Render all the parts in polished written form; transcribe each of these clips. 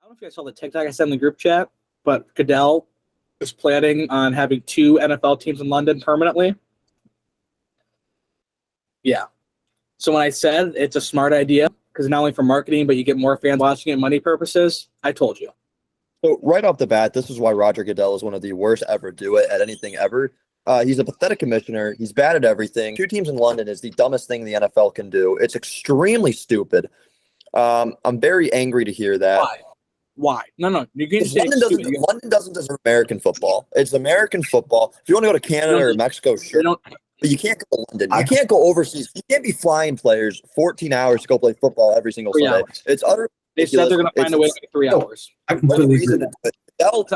don't know if you guys saw the TikTok I sent in the group chat, but Goodell is planning on having 2 NFL teams in London permanently. Yeah. So when I said it's a smart idea, because not only for marketing, but you get more fans watching it, money purposes, I told you. So right off the bat, this is why Roger Goodell is one of the worst ever do it at anything ever. He's a pathetic commissioner. He's bad at everything. 2 teams in London is the dumbest thing the NFL can do. It's extremely stupid. I'm very angry to hear that. Why? No. You can say London doesn't deserve American football. It's American football. If you want to go to Canada or Mexico, sure. But you can't go to London. You can't go overseas. You can't be flying players 14 hours to go play football every single Sunday. It's utterly ridiculous. They said they're going to find a way to make 3 hours.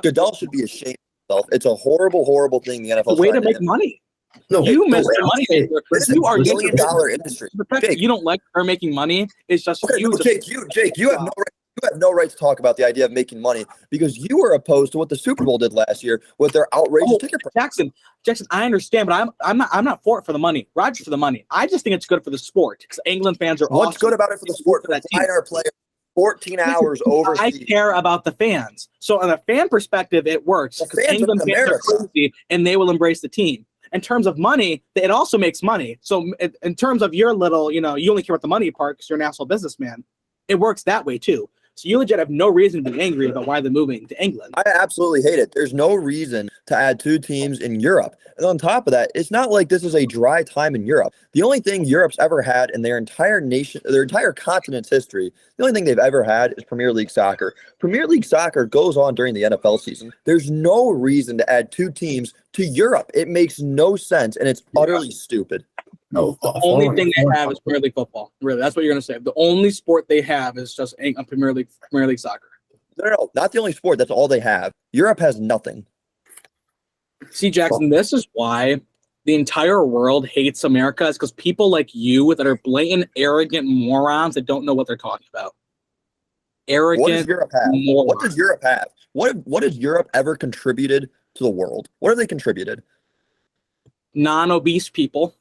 Goodell should be ashamed of himself. It's a horrible, horrible thing the NFL. It's a way to make money. No, you miss the money. You are $1 billion industry. Jake, you don't like her making money. It's just okay, you. Jake, you have no right. You have no right to talk about the idea of making money because you were opposed to what the Super Bowl did last year with their outrageous ticket price. Jackson, I understand, but I'm not for it for the money. Roger's for the money. I just think it's good for the sport because England fans are. What's good about it for the sport? For that team. Our players 14 hours overseas. I care about the fans. So on a fan perspective, it works because England fans are crazy and they will embrace the team. In terms of money, it also makes money. So in terms of your little, you only care about the money part because you're an asshole businessman. It works that way too. So you legit have no reason to be angry about why they're moving to England. I absolutely hate it. There's no reason to add 2 teams in Europe. And on top of that, it's not like this is a dry time in Europe. The only thing Europe's ever had in their entire nation, their entire continent's history, the only thing they've ever had is Premier League soccer. Premier League soccer goes on during the NFL season. There's no reason to add 2 teams to Europe. It makes no sense, and it's utterly stupid. No, the only thing they have is Premier League football. Really, that's what you're going to say. The only sport they have is just Premier League soccer. No, not the only sport. That's all they have. Europe has nothing. See, Jackson, this is why the entire world hates America. Is because people like you that are blatant, arrogant morons that don't know what they're talking about. Arrogant. What does Europe have? Morons. What does Europe have? What has Europe ever contributed to the world? What have they contributed? Non-obese people.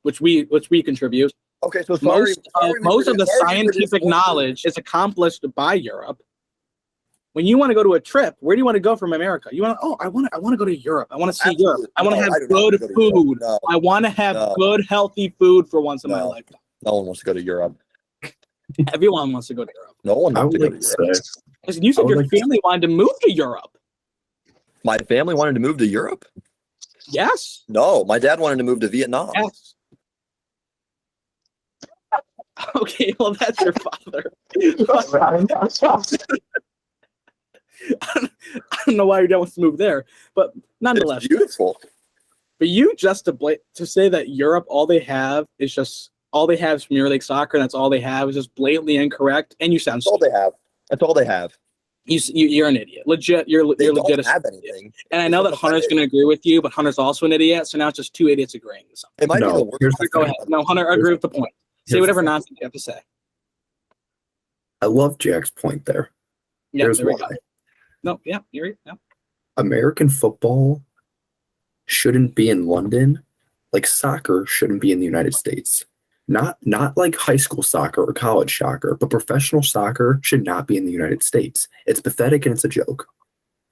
Which we contribute. Okay, so most of the scientific knowledge is accomplished by Europe. When you want to go to a trip, where do you want to go from America? You want to, I want to go to Europe. I want to see Europe. I want to have good food. No. I want to have good, healthy food for once in my life. No one wants to go to Europe. Everyone wants to go to Europe. No one wants to go to Europe. Listen, you said your family wanted to move to Europe. My family wanted to move to Europe? Yes. No, my dad wanted to move to Vietnam. Yes. Okay, well, that's your father. I don't know why your dad wants to move there, but nonetheless, it's beautiful. But you just to say that Europe, all they have is Premier League soccer, and that's all they have is just blatantly incorrect. And you sound all they have. That's all they have. You're an idiot. Legit, you're legit. Have anything. And I know that Hunter's going to agree with you, but Hunter's also an idiot. So now it's just 2 idiots agreeing. It might be the worst. Go ahead. No, Hunter, agree with the point. Say whatever nonsense you have to say. I love Jack's point there. Yeah, Here's there we why. go. No, yeah, you're right. Yeah. American football shouldn't be in London, like soccer shouldn't be in the United States. Not like high school soccer or college soccer, but professional soccer should not be in the United States. It's pathetic and it's a joke.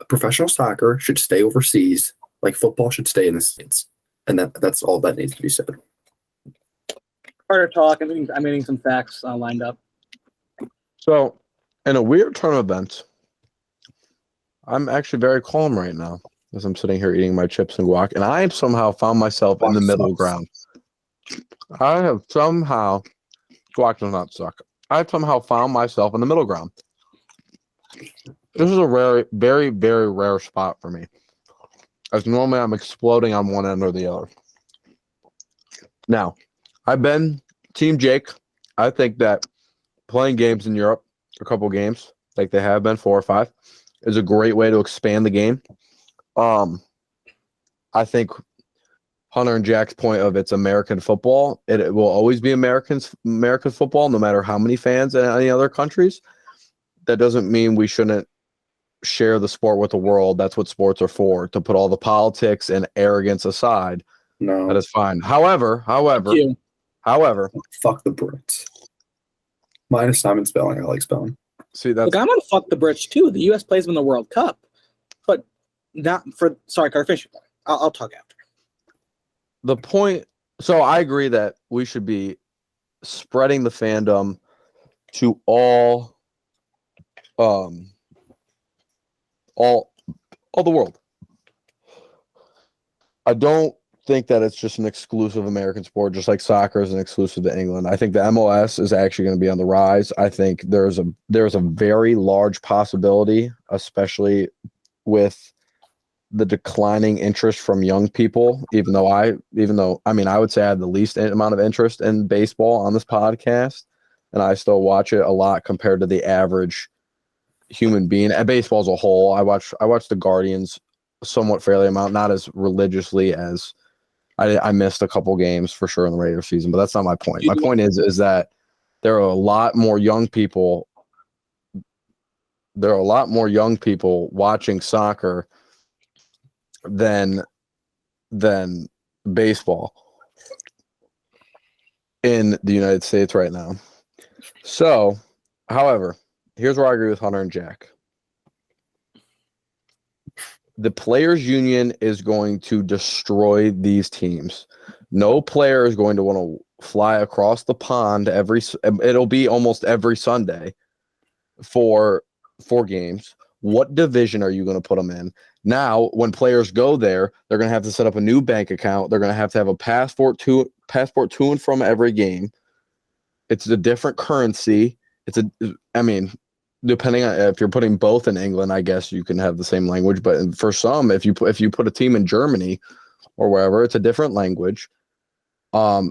Professional soccer should stay overseas, like football should stay in the States. And that's all that needs to be said. Harder talk. I'm getting some facts lined up. So, in a weird turn of events, I'm actually very calm right now as I'm sitting here eating my chips and guac, and I have somehow found myself in the middle ground. Guac does not suck. I've somehow found myself in the middle ground. This is a rare, very, very rare spot for me, as normally I'm exploding on one end or the other. Now, I've been Team Jake. I think that playing games in Europe, a couple games, like they have been 4 or 5, is a great way to expand the game. I think Hunter and Jack's point of it's American football, it will always be American football, no matter how many fans in any other countries. That doesn't mean we shouldn't share the sport with the world. That's what sports are for, to put all the politics and arrogance aside. No. That is fine. However, fuck the Brits. Minus Simon Spelling. I like spelling. See, that's Look, I'm gonna fuck the Brits too. The U.S. plays them in the World Cup, but not for. Sorry, Carter, finish your point. I'll talk after. the point. So I agree that we should be spreading the fandom to all the world. I don't think that it's just an exclusive American sport, just like soccer is an exclusive to England. I think the MLS is actually going to be on the rise. I think there's a very large possibility, especially with the declining interest from young people, even though I would say I have the least amount of interest in baseball on this podcast, and I still watch it a lot compared to the average human being. And baseball as a whole, I watch the Guardians somewhat fairly amount, not as religiously as I missed a couple games for sure in the regular season, but that's not my point. My point is that there are a lot more young people. There are a lot more young people watching soccer than baseball in the United States right now. So, however, here's where I agree with Hunter and Jack. The players' union is going to destroy these teams. No player is going to want to fly across the pond it'll be almost every Sunday for games. What division are you going to put them in? Now, when players go there, they're going to have to set up a new bank account. They're going to have a passport to and from every game. It's a different currency. Depending on if you're putting both in England, I guess you can have the same language. But for some, if you put a team in Germany or wherever, it's a different language. I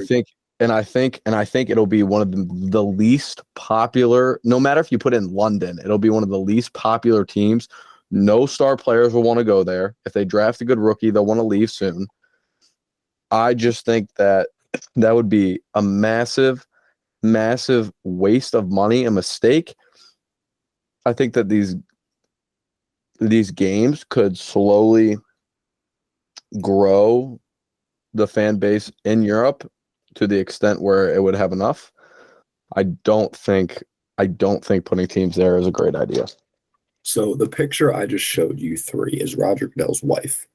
think it'll be one of the least popular. No matter if you put in London, it'll be one of the least popular teams. No star players will want to go there. If they draft a good rookie, they'll want to leave soon. I just think that would be a massive, massive waste of money, a mistake. I think that these games could slowly grow the fan base in Europe to the extent where it would have enough. I don't think putting teams there is a great idea. So the picture I just showed you three is Roger Goodell's wife.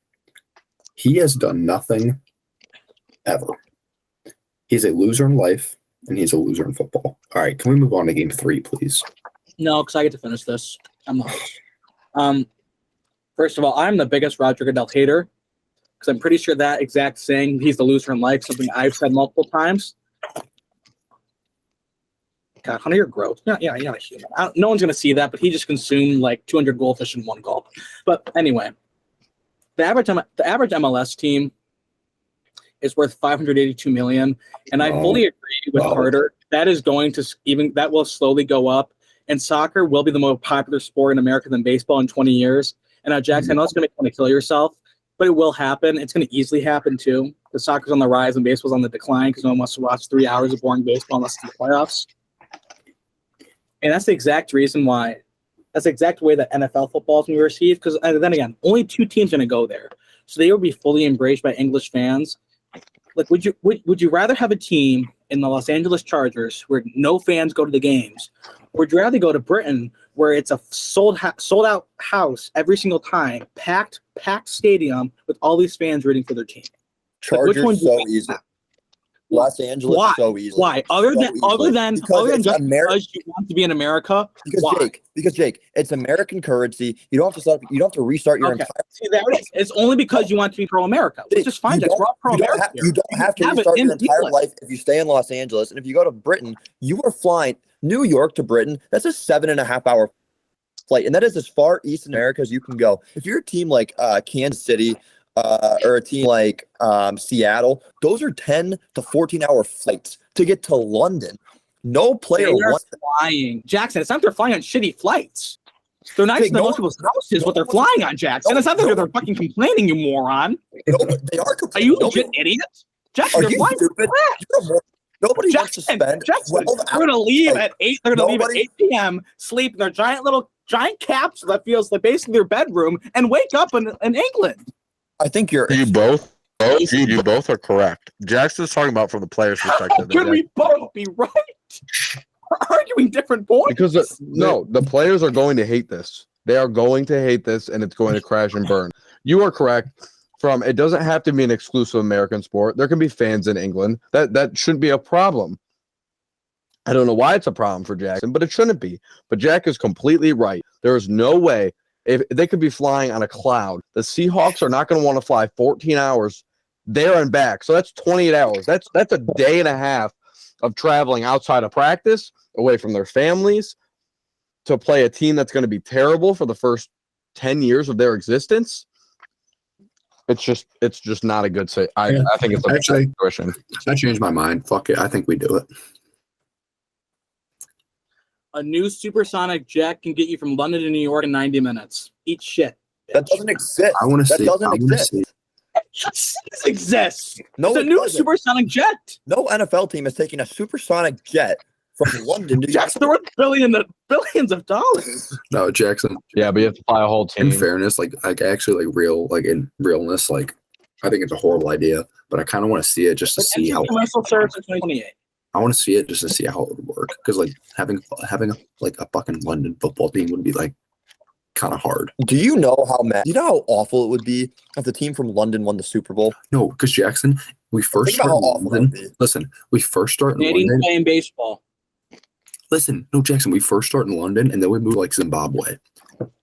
He has done nothing ever. He's a loser in life, and he's a loser in football. All right, can we move on to game 3, please? No, because I get to finish this. I'm the host. First of all, I'm the biggest Roger Goodell hater because I'm pretty sure that exact saying, he's the loser in life, something I've said multiple times. God, Hunter, you're gross. Yeah, you're not a human. No one's going to see that, but he just consumed like 200 goldfish in one gulp. But anyway, the average MLS team is worth $582 million, and I fully agree with Carter. That is going to that will slowly go up, and soccer will be the most popular sport in America than baseball in 20 years. And now, Jackson, I know it's going to make you want to kill yourself, but it will happen. It's going to easily happen too. The soccer's on the rise and baseball's on the decline because no one wants to watch 3 hours of boring baseball unless it's the playoffs. And that's the exact reason why. That's the exact way that NFL football is going to be received. Because then again, only 2 teams are going to go there, so they will be fully embraced by English fans. Like, would you rather have a team in the Los Angeles Chargers where no fans go to the games, or would you rather go to Britain where it's a sold out house every single time, packed stadium with all these fans rooting for their team? Chargers like, so easy. Los Angeles why? so easy. Why? Other than just because you want to be in America? Because Jake, it's American currency. You don't have to set up, you don't have to restart your entire. See, there it is. It's only because you want to be pro-America, which is fine. That's pro-America. You don't have to restart your entire life if you stay in Los Angeles. And if you go to Britain, you are flying New York to Britain. That's a 7.5-hour flight, and that is as far east in America as you can go. If you're a team like Kansas City. Or a team like Seattle, those are 10 to 14-hour flights to get to London. No player wants flying. Jackson, it's not they're flying on shitty flights. They're nice to most people's houses, what they're flying on, Jackson. It's not that they're fucking complaining, you moron. No, they are complaining. Are you legit idiot? Jackson, they're flying. Nobody wants to spend 12 hours. They're going to leave at 8. They're going to leave at 8 p.m., sleep in their giant capsule that feels like basically their bedroom, and wake up in England. I think you both are correct. Jackson's talking about from the player's perspective. Can we both be right? arguing different points. Because the players are going to hate this. They are going to hate this, and it's going to crash and burn. You are correct. It doesn't have to be an exclusive American sport. There can be fans in England. That shouldn't be a problem. I don't know why it's a problem for Jackson, but it shouldn't be. But Jack is completely right. There is no way. If they could be flying on a cloud, the Seahawks are not going to want to fly 14 hours there and back. So that's 28 hours. That's a day and a half of traveling outside of practice, away from their families, to play a team that's going to be terrible for the first 10 years of their existence. It's just not a good say. I think it's a bad situation. I changed my mind. Fuck it. I think we do it. A new supersonic jet can get you from London to New York in 90 minutes. Eat shit. That doesn't exist. I want to see. That doesn't exist. This exists. No, it's a new supersonic jet. No NFL team is taking a supersonic jet from London to Jackson, they're worth billions of dollars. No, Jackson. Yeah, but you have to fly a whole team. In fairness, like actually, in realness, like I think it's a horrible idea, but I kind of want to see it just to see how. Commercial service in 2028. I want to see it just to see how it would work, because like having a fucking London football team would be like kind of hard. Do you know how awful it would be if the team from London won the Super Bowl? No, because Jackson, we first start in London. Listen, we first start in Canadians London. playing baseball. Listen, no, Jackson, we first start in London, and then we move to like Zimbabwe,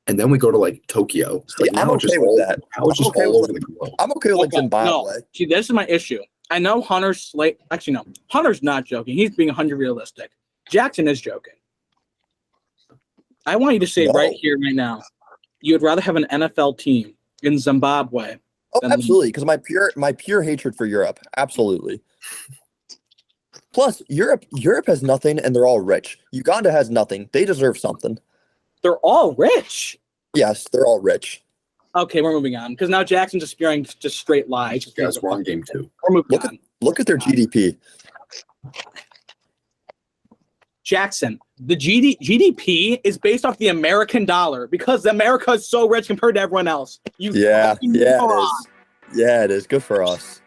and then we go to like Tokyo. See, I'm okay with that. Now it's just all over the globe. I'm okay with like Zimbabwe. No. See, this is my issue. I know Hunter's actually no, Hunter's not joking. He's being 100% realistic. Jackson is joking. I want you to say right here, right now, you would rather have an NFL team in Zimbabwe. Oh, absolutely, because my pure hatred for Europe. Absolutely. Plus, Europe has nothing, and they're all rich. Uganda has nothing. They deserve something. They're all rich. Yes, they're all rich. Okay, we're moving on because now Jackson's just spewing just straight lies. Yes, we're on game 2. We're moving on. Look at their GDP. Jackson, the GDP is based off the American dollar because America is so rich compared to everyone else. Yeah, it is. Yeah, it is. Good for us.